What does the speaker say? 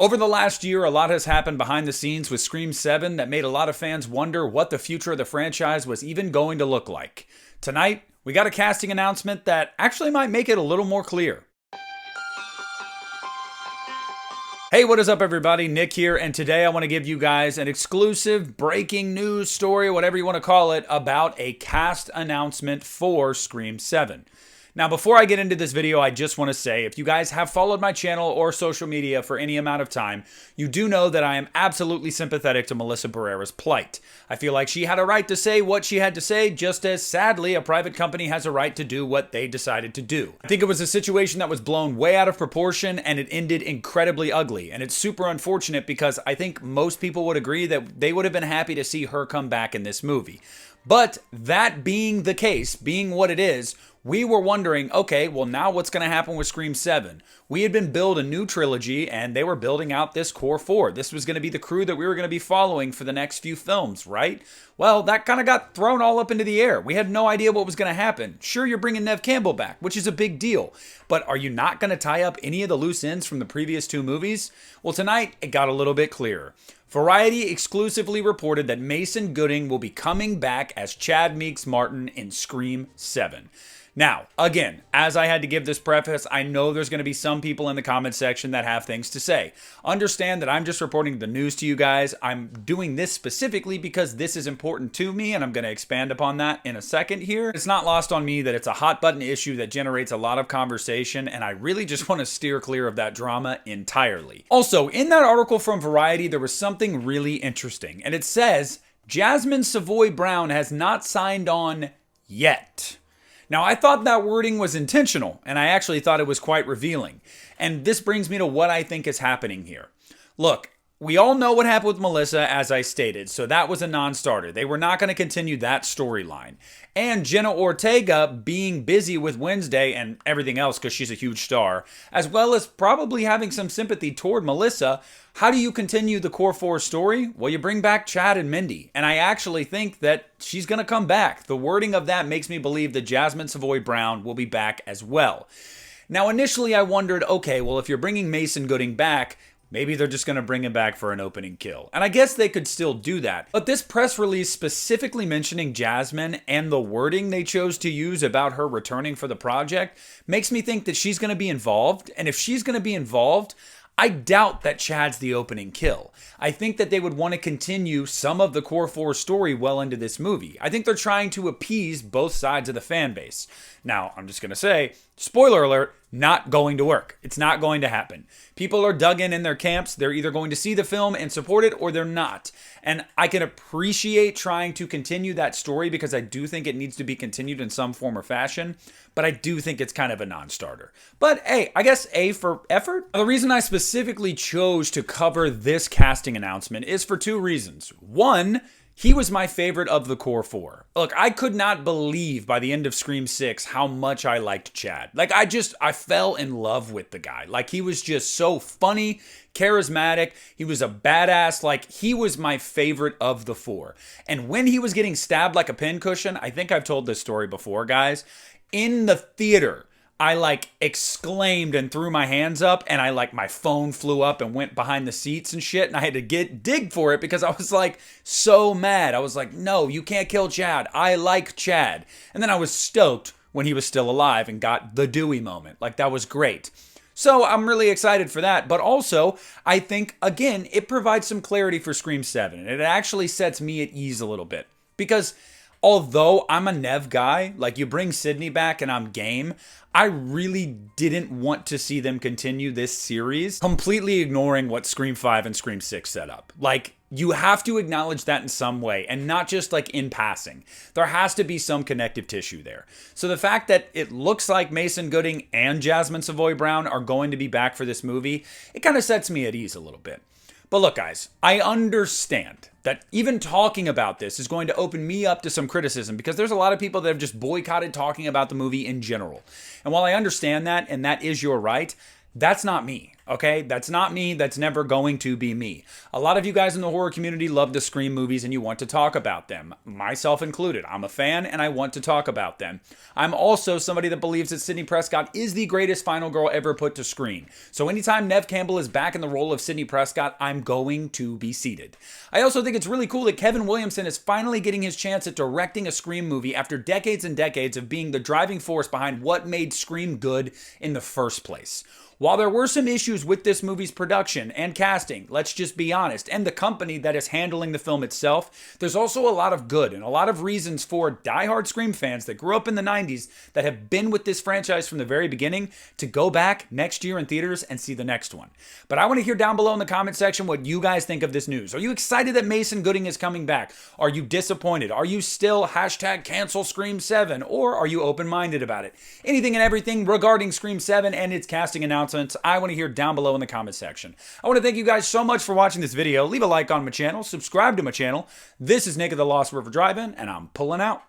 Over the last year, a lot has happened behind the scenes with Scream 7 that made a lot of fans wonder what the future of the franchise was even going to look like. Tonight, we got a casting announcement that actually might make it a little more clear. Hey, what is up everybody? Nick here, and today I want to give you guys an exclusive breaking news story, whatever you want to call it, about a cast announcement for Scream 7. Now, before I get into this video, I just want to say, if you guys have followed my channel or social media for any amount of time, you do know that I am absolutely sympathetic to Melissa Barrera's plight. I feel like she had a right to say what she had to say, just as sadly, a private company has a right to do what they decided to do. I think it was a situation that was blown way out of proportion, and it ended incredibly ugly. And it's super unfortunate because I think most people would agree that they would have been happy to see her come back in this movie. But that being the case, being what it is, we were wondering, okay, well now what's going to happen with Scream 7? We had been building a new trilogy and they were building out this core four. This was going to be the crew that we were going to be following for the next few films, right? Well, that kind of got thrown all up into the air. We had no idea what was going to happen. Sure, you're bringing Neve Campbell back, which is a big deal. But are you not going to tie up any of the loose ends from the previous two movies? Well, tonight it got a little bit clearer. Variety exclusively reported that Mason Gooding will be coming back as Chad Meeks Martin in Scream 7. Now, again, as I had to give this preface, I know there's going to be some people in the comment section that have things to say. Understand that I'm just reporting the news to you guys. I'm doing this specifically because this is important to me, and I'm going to expand upon that in a second here. It's not lost on me that it's a hot button issue that generates a lot of conversation, and I really just want to steer clear of that drama entirely. Also, in that article from Variety, there was something really interesting, and it says, Jasmine Savoy Brown has not signed on yet. Now, I thought that wording was intentional, and I actually thought it was quite revealing. And this brings me to what I think is happening here. Look, we all know what happened with Melissa, as I stated, so that was a non-starter. They were not going to continue that storyline. And Jenna Ortega being busy with Wednesday and everything else because she's a huge star, as well as probably having some sympathy toward Melissa, how do you continue the core four story? Well, you bring back Chad and Mindy, and I actually think that she's going to come back. The wording of that makes me believe that Jasmine Savoy Brown will be back as well. Now, initially I wondered, okay, well, if you're bringing Mason Gooding back, maybe they're just going to bring him back for an opening kill. And I guess they could still do that. But this press release specifically mentioning Jasmine and the wording they chose to use about her returning for the project makes me think that she's going to be involved. And if she's going to be involved, I doubt that Chad's the opening kill. I think that they would want to continue some of the core four story well into this movie. I think they're trying to appease both sides of the fan base. Now, I'm just going to say, spoiler alert, not going to work. It's not going to happen. People are dug in their camps. They're either going to see the film and support it or they're not. And I can appreciate trying to continue that story because I do think it needs to be continued in some form or fashion. But I do think it's kind of a non-starter. But hey, I guess A for effort. The reason I specifically chose to cover this casting announcement is for two reasons. One, he was my favorite of the core four. Look, I could not believe by the end of Scream 6 how much I liked Chad. Like, I fell in love with the guy. Like, he was just so funny, charismatic. He was a badass. Like, he was my favorite of the four. And when he was getting stabbed like a pincushion, I think I've told this story before, guys, in the theater, I exclaimed and threw my hands up, and my phone flew up and went behind the seats and shit, and I had to dig for it because I was so mad. I was like, no, you can't kill Chad. I like Chad. And then I was stoked when he was still alive and got the Dewey moment. That was great. So I'm really excited for that. But also, I think, again, it provides some clarity for Scream 7. And it actually sets me at ease a little bit. Because although I'm a Neve guy, you bring Sydney back and I'm game, I really didn't want to see them continue this series, completely ignoring what Scream 5 and Scream 6 set up. You have to acknowledge that in some way, and not just in passing. There has to be some connective tissue there. So the fact that it looks like Mason Gooding and Jasmine Savoy Brown are going to be back for this movie, it kind of sets me at ease a little bit. But look, guys, I understand that even talking about this is going to open me up to some criticism because there's a lot of people that have just boycotted talking about the movie in general. And while I understand that, and that is your right, that's not me. Okay, that's not me. That's never going to be me. A lot of you guys in the horror community love the Scream movies and you want to talk about them, myself included. I'm a fan and I want to talk about them. I'm also somebody that believes that Sidney Prescott is the greatest final girl ever put to screen. So anytime Neve Campbell is back in the role of Sidney Prescott, I'm going to be seated. I also think it's really cool that Kevin Williamson is finally getting his chance at directing a Scream movie after decades and decades of being the driving force behind what made Scream good in the first place. While there were some issues with this movie's production and casting, let's just be honest, and the company that is handling the film itself, there's also a lot of good and a lot of reasons for diehard Scream fans that grew up in the 90s that have been with this franchise from the very beginning to go back next year in theaters and see the next one. But I want to hear down below in the comment section what you guys think of this news. Are you excited that Mason Gooding is coming back? Are you disappointed? Are you still #cancel Scream 7? Or are you open-minded about it? Anything and everything regarding Scream 7 and its casting announcement, I want to hear down below in the comment section. I want to thank you guys so much for watching this video. Leave a like on my channel, subscribe to my channel. This is Nick of the Lost River Drive-In, and I'm pulling out.